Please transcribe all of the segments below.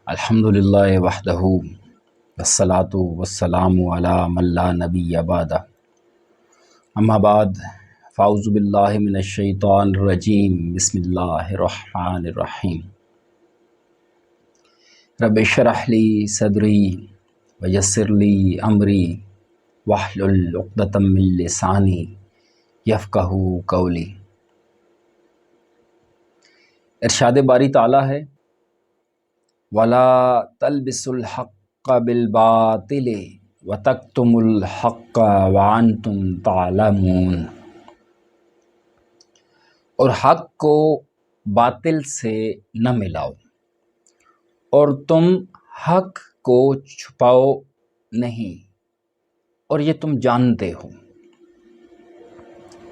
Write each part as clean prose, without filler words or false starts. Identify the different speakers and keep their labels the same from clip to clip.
Speaker 1: الحمدللہ وحدہ والصلاة والسلام علی من لا نبی بعدہ، اما بعد فاعوذ باللہ من الشیطان الرجیم، بسم اللہ الرحمن الرحیم۔ رب اشرح لی صدری ویسر لی امری واحلل عقدۃ من لسانی یفقہوا قولی۔ ارشاد باری تعالیٰ ہے وَلَا تَلْبِسُوا الْحَقَّ بِالْبَاطِلِ وَتَكْتُمُوا الْحَقَّ وَأَنْتُمْ تَعْلَمُونَ، اور حق کو باطل سے نہ ملاؤ اور تم حق کو چھپاؤ نہیں، اور یہ تم جانتے ہو۔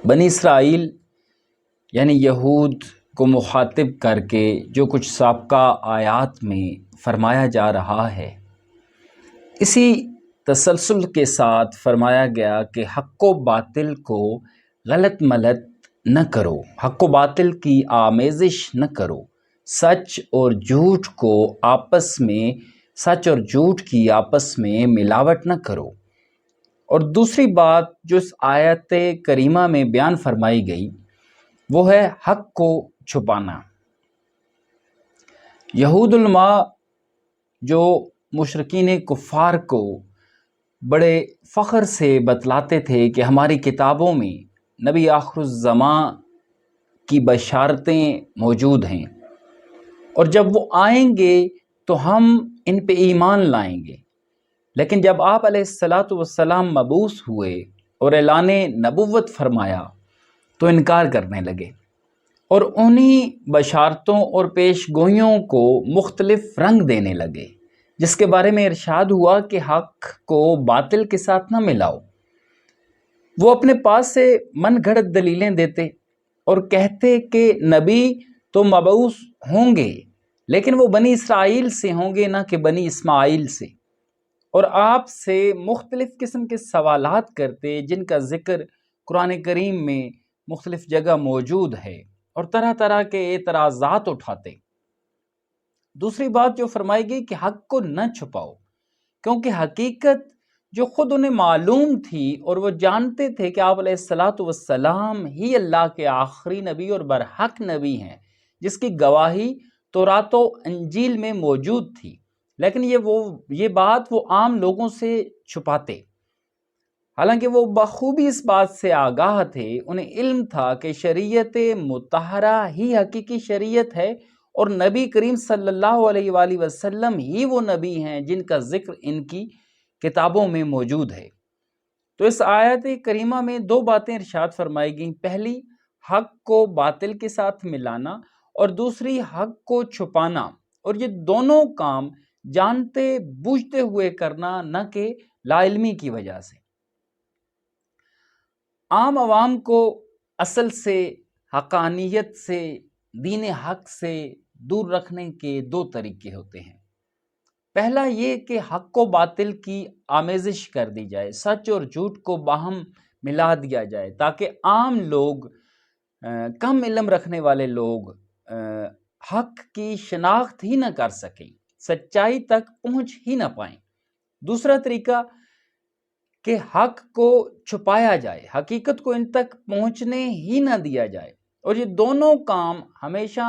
Speaker 1: بنی اسرائیل یعنی یہود کو مخاطب کر کے جو کچھ سابقہ آیات میں فرمایا جا رہا ہے، اسی تسلسل کے ساتھ فرمایا گیا کہ حق و باطل کو غلط ملت نہ کرو، حق و باطل کی آمیزش نہ کرو، سچ اور جھوٹ کی آپس میں ملاوٹ نہ کرو۔ اور دوسری بات جو اس آیت کریمہ میں بیان فرمائی گئی وہ ہے حق کو چھپانا۔ یہود علماء جو مشرکین کفار کو بڑے فخر سے بتلاتے تھے کہ ہماری کتابوں میں نبی آخر الزمان کی بشارتیں موجود ہیں، اور جب وہ آئیں گے تو ہم ان پہ ایمان لائیں گے، لیکن جب آپ علیہ الصلاۃ والسلام مبعوث ہوئے اور اعلان نبوت فرمایا تو انکار کرنے لگے، اور انہی بشارتوں اور پیش گوئیوں کو مختلف رنگ دینے لگے، جس کے بارے میں ارشاد ہوا کہ حق کو باطل کے ساتھ نہ ملاؤ۔ وہ اپنے پاس سے من گھڑت دلیلیں دیتے اور کہتے کہ نبی تو مبعوث ہوں گے، لیکن وہ بنی اسرائیل سے ہوں گے نہ کہ بنی اسماعیل سے، اور آپ سے مختلف قسم کے سوالات کرتے جن کا ذکر قرآن کریم میں مختلف جگہ موجود ہے، اور طرح طرح کے اعتراضات اٹھاتے۔ دوسری بات جو فرمائی گئی کہ حق کو نہ چھپاؤ، کیونکہ حقیقت جو خود انہیں معلوم تھی اور وہ جانتے تھے کہ آپ علیہ الصلاۃ والسلام ہی اللہ کے آخری نبی اور برحق نبی ہیں، جس کی گواہی تورات و انجیل میں موجود تھی، لیکن یہ بات وہ عام لوگوں سے چھپاتے، حالانکہ وہ بخوبی اس بات سے آگاہ تھے، انہیں علم تھا کہ شریعت مطہرہ ہی حقیقی شریعت ہے، اور نبی کریم صلی اللہ علیہ وآلہ وسلم ہی وہ نبی ہیں جن کا ذکر ان کی کتابوں میں موجود ہے۔ تو اس آیت کریمہ میں دو باتیں ارشاد فرمائی گئیں، پہلی حق کو باطل کے ساتھ ملانا، اور دوسری حق کو چھپانا، اور یہ دونوں کام جانتے بوجھتے ہوئے کرنا، نہ کہ لا علمی کی وجہ سے۔ عام عوام کو اصل سے، حقانیت سے، دین حق سے دور رکھنے کے دو طریقے ہوتے ہیں۔ پہلا یہ کہ حق و باطل کی آمیزش کر دی جائے، سچ اور جھوٹ کو باہم ملا دیا جائے، تاکہ عام لوگ، کم علم رکھنے والے لوگ حق کی شناخت ہی نہ کر سکیں، سچائی تک پہنچ ہی نہ پائیں۔ دوسرا طریقہ کہ حق کو چھپایا جائے، حقیقت کو ان تک پہنچنے ہی نہ دیا جائے، اور یہ دونوں کام ہمیشہ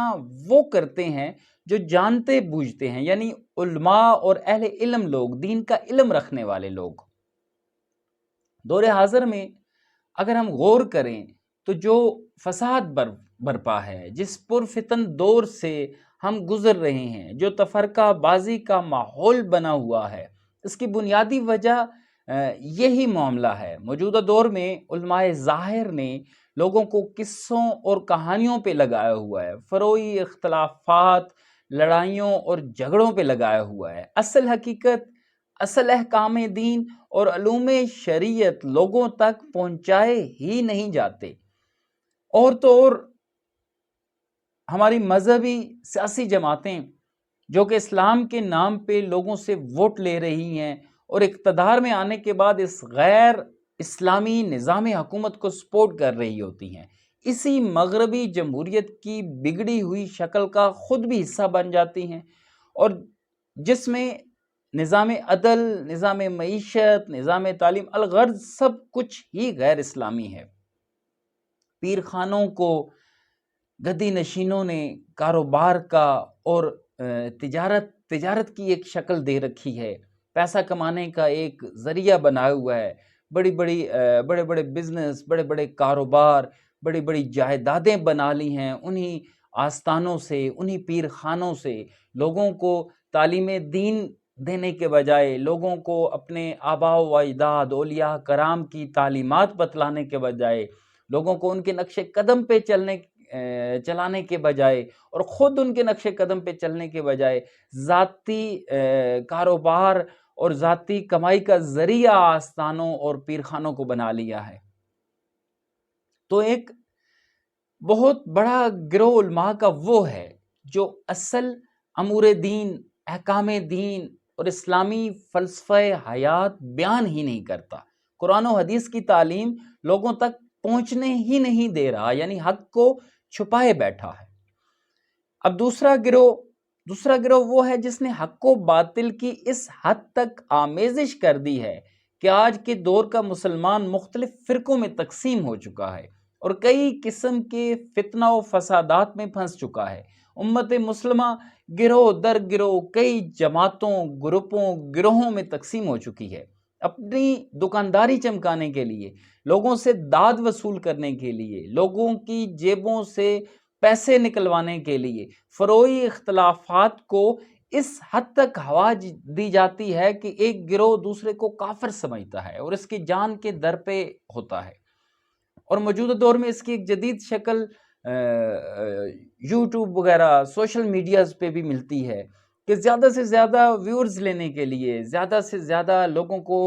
Speaker 1: وہ کرتے ہیں جو جانتے بوجھتے ہیں، یعنی علماء اور اہل علم لوگ، دین کا علم رکھنے والے لوگ۔ دور حاضر میں اگر ہم غور کریں تو جو فساد برپا ہے، جس پرفتن دور سے ہم گزر رہے ہیں، جو تفرقہ بازی کا ماحول بنا ہوا ہے، اس کی بنیادی وجہ یہی معاملہ ہے۔ موجودہ دور میں علماء ظاہر نے لوگوں کو قصوں اور کہانیوں پہ لگایا ہوا ہے، فروعی اختلافات، لڑائیوں اور جھگڑوں پہ لگایا ہوا ہے۔ اصل حقیقت، اصل احکام دین اور علوم شریعت لوگوں تک پہنچائے ہی نہیں جاتے، اور تو اور ہماری مذہبی سیاسی جماعتیں جو کہ اسلام کے نام پہ لوگوں سے ووٹ لے رہی ہیں اور اقتدار میں آنے کے بعد اس غیر اسلامی نظام حکومت کو سپورٹ کر رہی ہوتی ہیں، اسی مغربی جمہوریت کی بگڑی ہوئی شکل کا خود بھی حصہ بن جاتی ہیں، اور جس میں نظام عدل، نظام معیشت، نظام تعلیم، الغرض سب کچھ ہی غیر اسلامی ہے۔ پیر خانوں کو گدی نشینوں نے کاروبار کا اور تجارت کی ایک شکل دے رکھی ہے، پیسہ کمانے کا ایک ذریعہ بنایا ہوا ہے۔ بڑے بڑے بزنس، بڑے بڑے کاروبار، بڑی بڑی جائیدادیں بنا لی ہیں انہی آستانوں سے، انہی پیر خانوں سے۔ لوگوں کو تعلیم دین دینے کے بجائے، لوگوں کو اپنے آباء و اجداد اولیاء کرام کی تعلیمات بتلانے کے بجائے، لوگوں کو ان کے نقش قدم پہ چلانے کے بجائے اور خود ان کے نقش قدم پہ چلنے کے بجائے ذاتی کاروبار اور ذاتی کمائی کا ذریعہ آستانوں اور پیرخانوں کو بنا لیا ہے۔ تو ایک بہت بڑا گروہ علماء کا وہ ہے جو اصل امور دین، احکام دین اور اسلامی فلسفہ حیات بیان ہی نہیں کرتا، قرآن و حدیث کی تعلیم لوگوں تک پہنچنے ہی نہیں دے رہا، یعنی حق کو چھپائے بیٹھا ہے۔ اب دوسرا گروہ وہ ہے جس نے حق و باطل کی اس حد تک آمیزش کر دی ہے کہ آج کے دور کا مسلمان مختلف فرقوں میں تقسیم ہو چکا ہے اور کئی قسم کے فتنہ و فسادات میں پھنس چکا ہے۔ امت مسلمہ گروہ در گروہ کئی جماعتوں، گروہوں میں تقسیم ہو چکی ہے۔ اپنی دکانداری چمکانے کے لیے، لوگوں سے داد وصول کرنے کے لیے، لوگوں کی جیبوں سے پیسے نکلوانے کے لیے فروعی اختلافات کو اس حد تک ہوا دی جاتی ہے کہ ایک گروہ دوسرے کو کافر سمجھتا ہے اور اس کی جان کے در پہ ہوتا ہے۔ اور موجودہ دور میں اس کی ایک جدید شکل یوٹیوب وغیرہ سوشل میڈیاز پہ بھی ملتی ہے کہ زیادہ سے زیادہ ویورز لینے کے لیے، زیادہ سے زیادہ لوگوں کو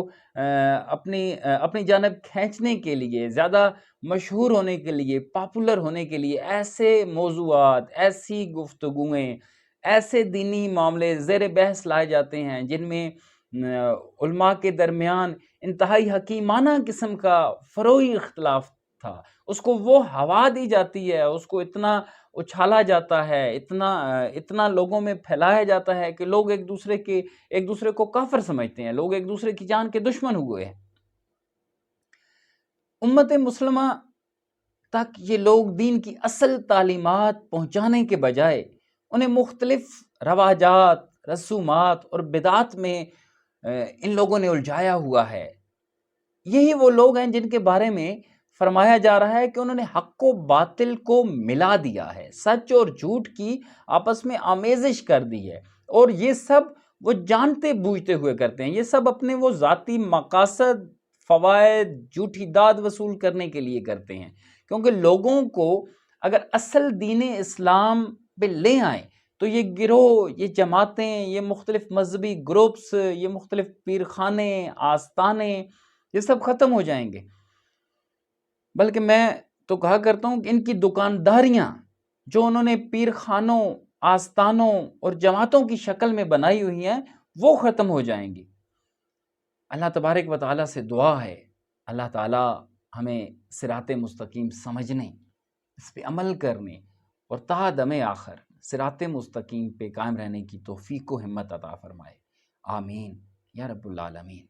Speaker 1: اپنی جانب کھینچنے کے لیے، زیادہ مشہور ہونے کے لیے، پاپولر ہونے کے لیے ایسے موضوعات، ایسی گفتگویں، ایسے دینی معاملے زیر بحث لائے جاتے ہیں جن میں علماء کے درمیان انتہائی حکیمانہ قسم کا فروعی اختلاف تھا، اس کو وہ ہوا دی جاتی ہے، اس کو اتنا اچھالا جاتا ہے، اتنا لوگوں میں پھیلایا جاتا ہے کہ لوگ ایک دوسرے کو کافر سمجھتے ہیں، لوگ ایک دوسرے کی جان کے دشمن ہوئے ہیں۔ امت مسلمہ تک یہ لوگ دین کی اصل تعلیمات پہنچانے کے بجائے انہیں مختلف رواجات، رسومات اور بدعات میں ان لوگوں نے الجھایا ہوا ہے۔ یہی وہ لوگ ہیں جن کے بارے میں فرمایا جا رہا ہے کہ انہوں نے حق و باطل کو ملا دیا ہے، سچ اور جھوٹ کی آپس میں آمیزش کر دی ہے، اور یہ سب وہ جانتے بوجھتے ہوئے کرتے ہیں، یہ سب اپنے وہ ذاتی مقاصد، فوائد، جھوٹی داد وصول کرنے کے لیے کرتے ہیں۔ کیونکہ لوگوں کو اگر اصل دین اسلام پہ لے آئیں تو یہ گروہ، یہ جماعتیں، یہ مختلف مذہبی گروپس، یہ مختلف پیرخانے، آستانے، یہ سب ختم ہو جائیں گے۔ بلکہ میں تو کہا کرتا ہوں کہ ان کی دکانداریاں جو انہوں نے پیرخانوں، آستانوں اور جماعتوں کی شکل میں بنائی ہوئی ہیں وہ ختم ہو جائیں گی۔ اللہ تبارک و تعالیٰ سے دعا ہے اللہ تعالیٰ ہمیں صراط مستقیم سمجھنے، اس پہ عمل کرنے اور تا دم آخر صراط مستقیم پہ قائم رہنے کی توفیق و ہمت عطا فرمائے۔ آمین یا رب العالمین۔